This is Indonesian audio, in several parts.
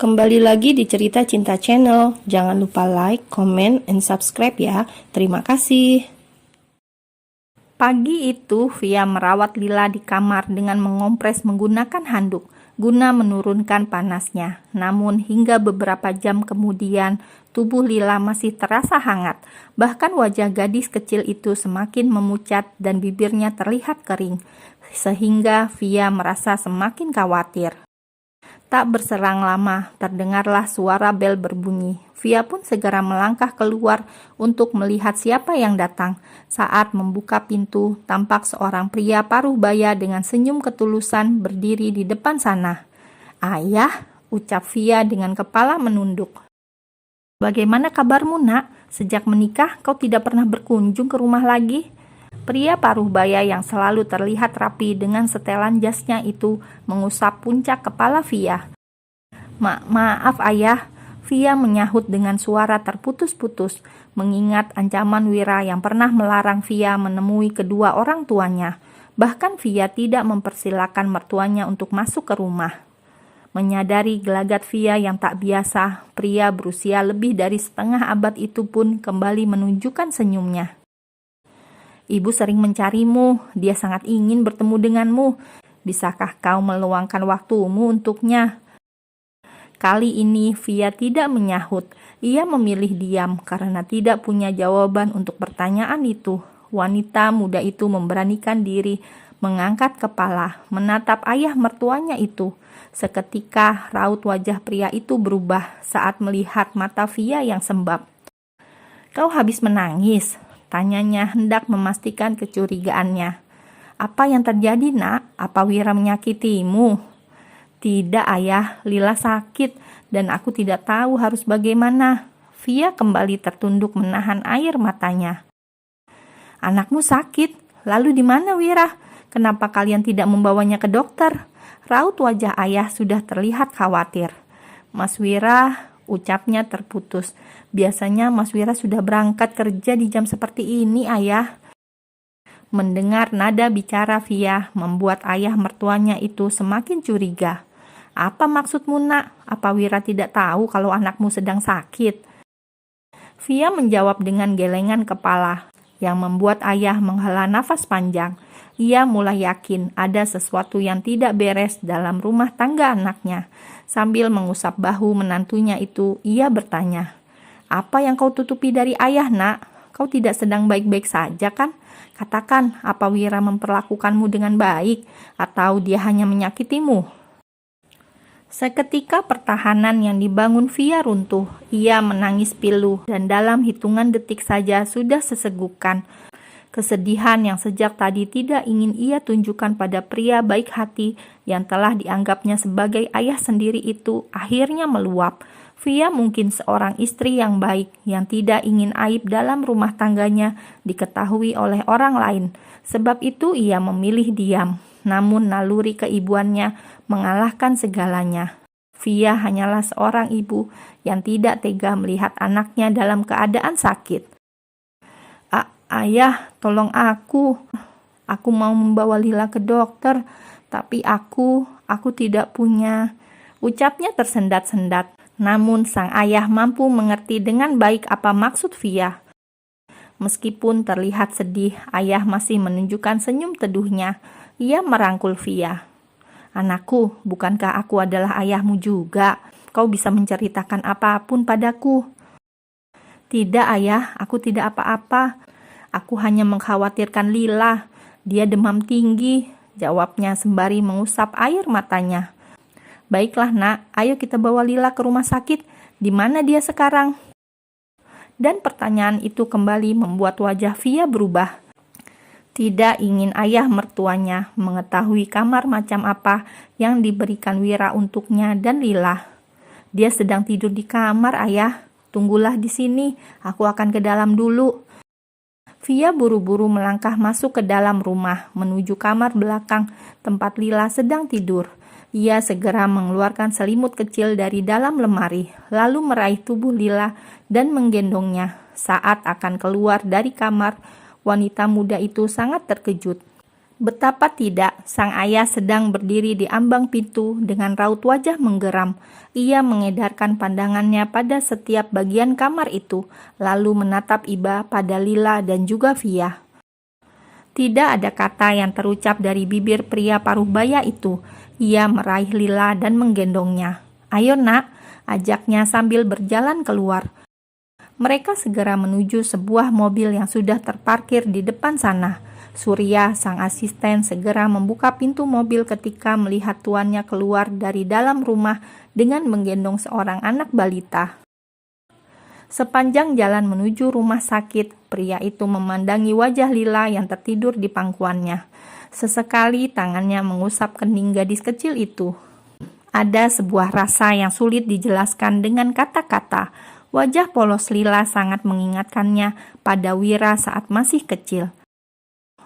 Kembali lagi di Cerita Cinta Channel. Jangan lupa like, comment, and subscribe ya. Terima kasih. Pagi itu, Via merawat Lila di kamar dengan mengompres menggunakan handuk guna menurunkan panasnya. Namun hingga beberapa jam kemudian, tubuh Lila masih terasa hangat. Bahkan wajah gadis kecil itu semakin memucat dan bibirnya terlihat kering. Sehingga Via merasa semakin khawatir. Tak berselang lama, terdengarlah suara bel berbunyi. Via pun segera melangkah keluar untuk melihat siapa yang datang. Saat membuka pintu, tampak seorang pria paruh baya dengan senyum ketulusan berdiri di depan sana. "Ayah," ucap Via dengan kepala menunduk. "Bagaimana kabarmu, Nak? Sejak menikah, kau tidak pernah berkunjung ke rumah lagi?" Pria paruh baya yang selalu terlihat rapi dengan setelan jasnya itu mengusap puncak kepala Via. Maaf ayah," Via menyahut dengan suara terputus-putus, mengingat ancaman Wira yang pernah melarang Via menemui kedua orang tuanya. Bahkan Via tidak mempersilahkan mertuanya untuk masuk ke rumah. Menyadari gelagat Via yang tak biasa, pria berusia lebih dari setengah abad itu pun kembali menunjukkan senyumnya. "Ibu sering mencarimu, dia sangat ingin bertemu denganmu. Bisakah kau meluangkan waktumu untuknya?" Kali ini Via tidak menyahut. Ia memilih diam karena tidak punya jawaban untuk pertanyaan itu. Wanita muda itu memberanikan diri, mengangkat kepala, menatap ayah mertuanya itu. Seketika raut wajah pria itu berubah saat melihat mata Via yang sembab. "Kau habis menangis?" tanyanya hendak memastikan kecurigaannya. "Apa yang terjadi, Nak? Apa Wira menyakitimu?" "Tidak ayah, Lila sakit dan aku tidak tahu harus bagaimana." Via kembali tertunduk menahan air matanya. "Anakmu sakit? Lalu di mana Wira? Kenapa kalian tidak membawanya ke dokter?" Raut wajah ayah sudah terlihat khawatir. "Mas Wira," ucapnya terputus. "Biasanya Mas Wira sudah berangkat kerja di jam seperti ini, ayah." Mendengar nada bicara Via membuat ayah mertuanya itu semakin curiga. "Apa maksudmu, Nak? Apa Wira tidak tahu kalau anakmu sedang sakit?" Via menjawab dengan gelengan kepala yang membuat ayah menghela nafas panjang. Ia mulai yakin ada sesuatu yang tidak beres dalam rumah tangga anaknya. Sambil mengusap bahu menantunya itu, ia bertanya, "Apa yang kau tutupi dari ayah, Nak? Kau tidak sedang baik-baik saja kan? Katakan, apa Wira memperlakukanmu dengan baik atau dia hanya menyakitimu?" Seketika pertahanan yang dibangun Via runtuh. Ia menangis pilu dan dalam hitungan detik saja sudah sesegukan. Kesedihan yang sejak tadi tidak ingin ia tunjukkan pada pria baik hati yang telah dianggapnya sebagai ayah sendiri itu akhirnya meluap. Via mungkin seorang istri yang baik yang tidak ingin aib dalam rumah tangganya diketahui oleh orang lain. Sebab itu ia memilih diam. Namun naluri keibuannya mengalahkan segalanya. Via hanyalah seorang ibu yang tidak tega melihat anaknya dalam keadaan sakit. "Ayah, tolong aku. Aku mau membawa Lila ke dokter, tapi aku tidak punya," ucapnya tersendat-sendat. Namun sang ayah mampu mengerti dengan baik apa maksud Via. Meskipun terlihat sedih, ayah masih menunjukkan senyum teduhnya. Ia merangkul Via. "Anakku, bukankah aku adalah ayahmu juga? Kau bisa menceritakan apapun padaku." "Tidak ayah, aku tidak apa-apa. Aku hanya mengkhawatirkan Lila. Dia demam tinggi," jawabnya sembari mengusap air matanya. "Baiklah Nak, ayo kita bawa Lila ke rumah sakit. Di mana dia sekarang?" Dan pertanyaan itu kembali membuat wajah Via berubah. Tidak ingin ayah mertuanya mengetahui kamar macam apa yang diberikan Wira untuknya dan Lila. "Dia sedang tidur di kamar, ayah. Tunggulah di sini, aku akan ke dalam dulu." Via buru-buru melangkah masuk ke dalam rumah, menuju kamar belakang tempat Lila sedang tidur. Ia segera mengeluarkan selimut kecil dari dalam lemari, lalu meraih tubuh Lila dan menggendongnya. Saat akan keluar dari kamar, wanita muda itu sangat terkejut. Betapa tidak, sang ayah sedang berdiri di ambang pintu dengan raut wajah menggeram. Ia mengedarkan pandangannya pada setiap bagian kamar itu, lalu menatap iba pada Lila dan juga Via. Tidak ada kata yang terucap dari bibir pria paruh baya itu. Ia meraih Lila dan menggendongnya. "Ayo nak," ajaknya sambil berjalan keluar. Mereka segera menuju sebuah mobil yang sudah terparkir di depan sana. Surya, sang asisten, segera membuka pintu mobil ketika melihat tuannya keluar dari dalam rumah dengan menggendong seorang anak balita. Sepanjang jalan menuju rumah sakit, pria itu memandangi wajah Lila yang tertidur di pangkuannya. Sesekali tangannya mengusap kening gadis kecil itu. Ada sebuah rasa yang sulit dijelaskan dengan kata-kata. Wajah polos Lila sangat mengingatkannya pada Wira saat masih kecil.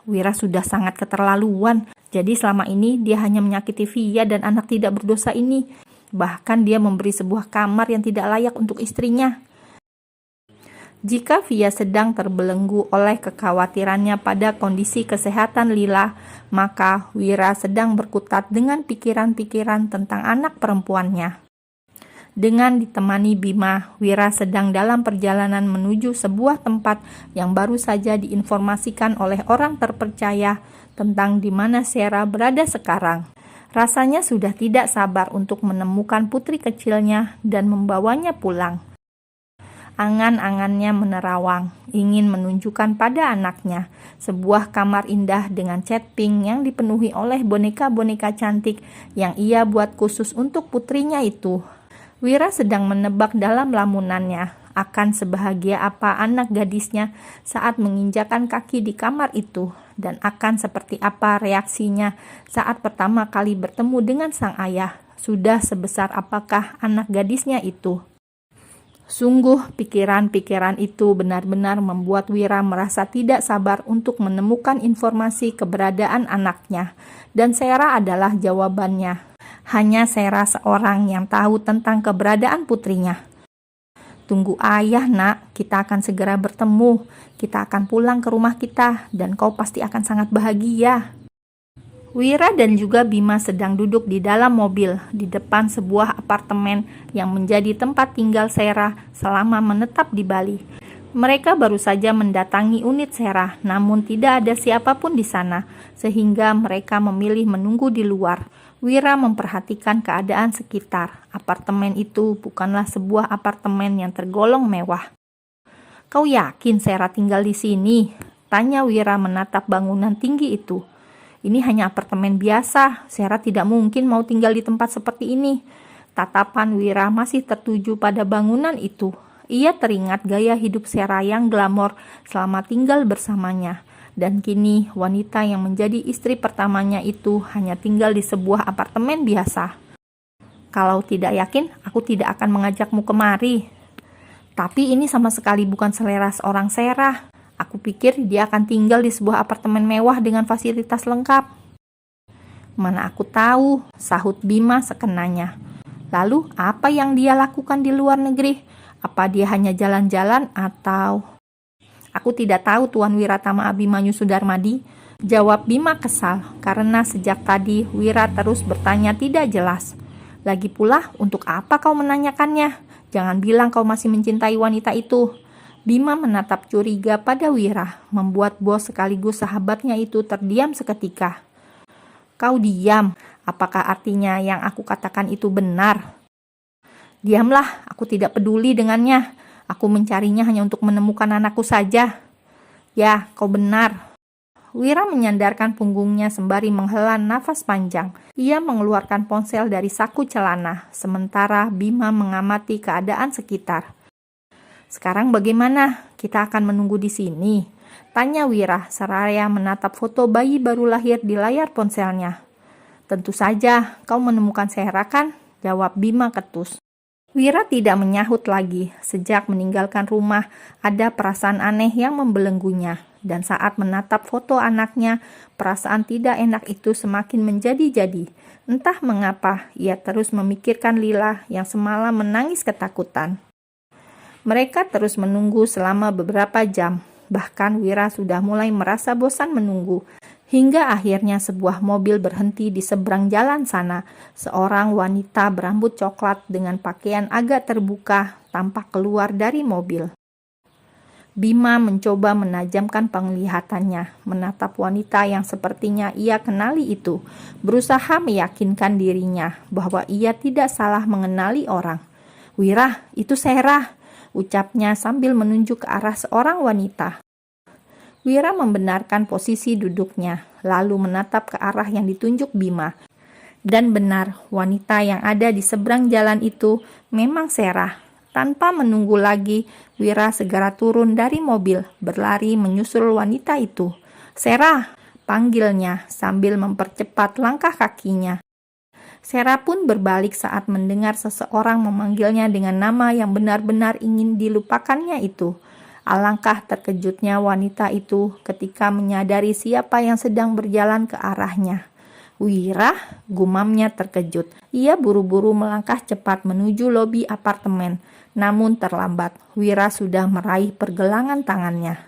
Wira sudah sangat keterlaluan, jadi selama ini dia hanya menyakiti Via dan anak tidak berdosa ini. Bahkan dia memberi sebuah kamar yang tidak layak untuk istrinya. Jika Via sedang terbelenggu oleh kekhawatirannya pada kondisi kesehatan Lila, maka Wira sedang berkutat dengan pikiran-pikiran tentang anak perempuannya. Dengan ditemani Bima, Wira sedang dalam perjalanan menuju sebuah tempat yang baru saja diinformasikan oleh orang terpercaya tentang di mana Sera berada sekarang. Rasanya sudah tidak sabar untuk menemukan putri kecilnya dan membawanya pulang. Angan-angannya menerawang, ingin menunjukkan pada anaknya sebuah kamar indah dengan cat pink yang dipenuhi oleh boneka-boneka cantik yang ia buat khusus untuk putrinya itu. Wira sedang menebak dalam lamunannya akan sebahagia apa anak gadisnya saat menginjakan kaki di kamar itu, dan akan seperti apa reaksinya saat pertama kali bertemu dengan sang ayah. Sudah sebesar apakah anak gadisnya itu? Sungguh pikiran-pikiran itu benar-benar membuat Wira merasa tidak sabar untuk menemukan informasi keberadaan anaknya, dan Sera adalah jawabannya. Hanya Sera seorang yang tahu tentang keberadaan putrinya. "Tunggu ayah nak, kita akan segera bertemu. Kita akan pulang ke rumah kita dan kau pasti akan sangat bahagia." Wira dan juga Bima sedang duduk di dalam mobil di depan sebuah apartemen yang menjadi tempat tinggal Sera selama menetap di Bali. Mereka baru saja mendatangi unit Sera, namun tidak ada siapapun di sana, sehingga mereka memilih menunggu di luar. Wira memperhatikan keadaan sekitar. Apartemen itu bukanlah sebuah apartemen yang tergolong mewah. "Kau yakin Sera tinggal di sini?" tanya Wira menatap bangunan tinggi itu. "Ini hanya apartemen biasa, Sera tidak mungkin mau tinggal di tempat seperti ini." Tatapan Wira masih tertuju pada bangunan itu. Ia teringat gaya hidup Sera yang glamor selama tinggal bersamanya. Dan kini wanita yang menjadi istri pertamanya itu hanya tinggal di sebuah apartemen biasa. "Kalau tidak yakin, aku tidak akan mengajakmu kemari." "Tapi ini sama sekali bukan selera seorang Sera. Aku pikir dia akan tinggal di sebuah apartemen mewah dengan fasilitas lengkap." "Mana aku tahu," sahut Bima sekenanya. "Lalu apa yang dia lakukan di luar negeri? Apa dia hanya jalan-jalan atau..." "Aku tidak tahu Tuan Wiratama Abimanyu Sudarmadi," jawab Bima kesal, karena sejak tadi Wira terus bertanya tidak jelas. "Lagi pula, untuk apa kau menanyakannya? Jangan bilang kau masih mencintai wanita itu." Bima menatap curiga pada Wira, membuat bos sekaligus sahabatnya itu terdiam seketika. "Kau diam, apakah artinya yang aku katakan itu benar?" "Diamlah, aku tidak peduli dengannya. Aku mencarinya hanya untuk menemukan anakku saja." "Ya, kau benar." Wira menyandarkan punggungnya sembari menghela nafas panjang. Ia mengeluarkan ponsel dari saku celana, sementara Bima mengamati keadaan sekitar. "Sekarang bagaimana? Kita akan menunggu di sini?" tanya Wira, seraya menatap foto bayi baru lahir di layar ponselnya. "Tentu saja, kau menemukan Sera kan?" jawab Bima ketus. Wira tidak menyahut lagi. Sejak meninggalkan rumah, ada perasaan aneh yang membelenggunya. Dan saat menatap foto anaknya, perasaan tidak enak itu semakin menjadi-jadi. Entah mengapa, ia terus memikirkan Lila yang semalam menangis ketakutan. Mereka terus menunggu selama beberapa jam. Bahkan Wira sudah mulai merasa bosan menunggu. Hingga akhirnya sebuah mobil berhenti di seberang jalan sana. Seorang wanita berambut coklat dengan pakaian agak terbuka tampak keluar dari mobil. Bima mencoba menajamkan penglihatannya, menatap wanita yang sepertinya ia kenali itu, berusaha meyakinkan dirinya bahwa ia tidak salah mengenali orang. "Wira, itu Serah," ucapnya sambil menunjuk ke arah seorang wanita. Wira membenarkan posisi duduknya, lalu menatap ke arah yang ditunjuk Bima. Dan benar, wanita yang ada di seberang jalan itu memang Serah. Tanpa menunggu lagi, Wira segera turun dari mobil, berlari menyusul wanita itu. "Serah!" panggilnya sambil mempercepat langkah kakinya. Serah pun berbalik saat mendengar seseorang memanggilnya dengan nama yang benar-benar ingin dilupakannya itu. Alangkah terkejutnya wanita itu ketika menyadari siapa yang sedang berjalan ke arahnya. "Wira," gumamnya terkejut. Ia buru-buru melangkah cepat menuju lobi apartemen. Namun terlambat, Wira sudah meraih pergelangan tangannya.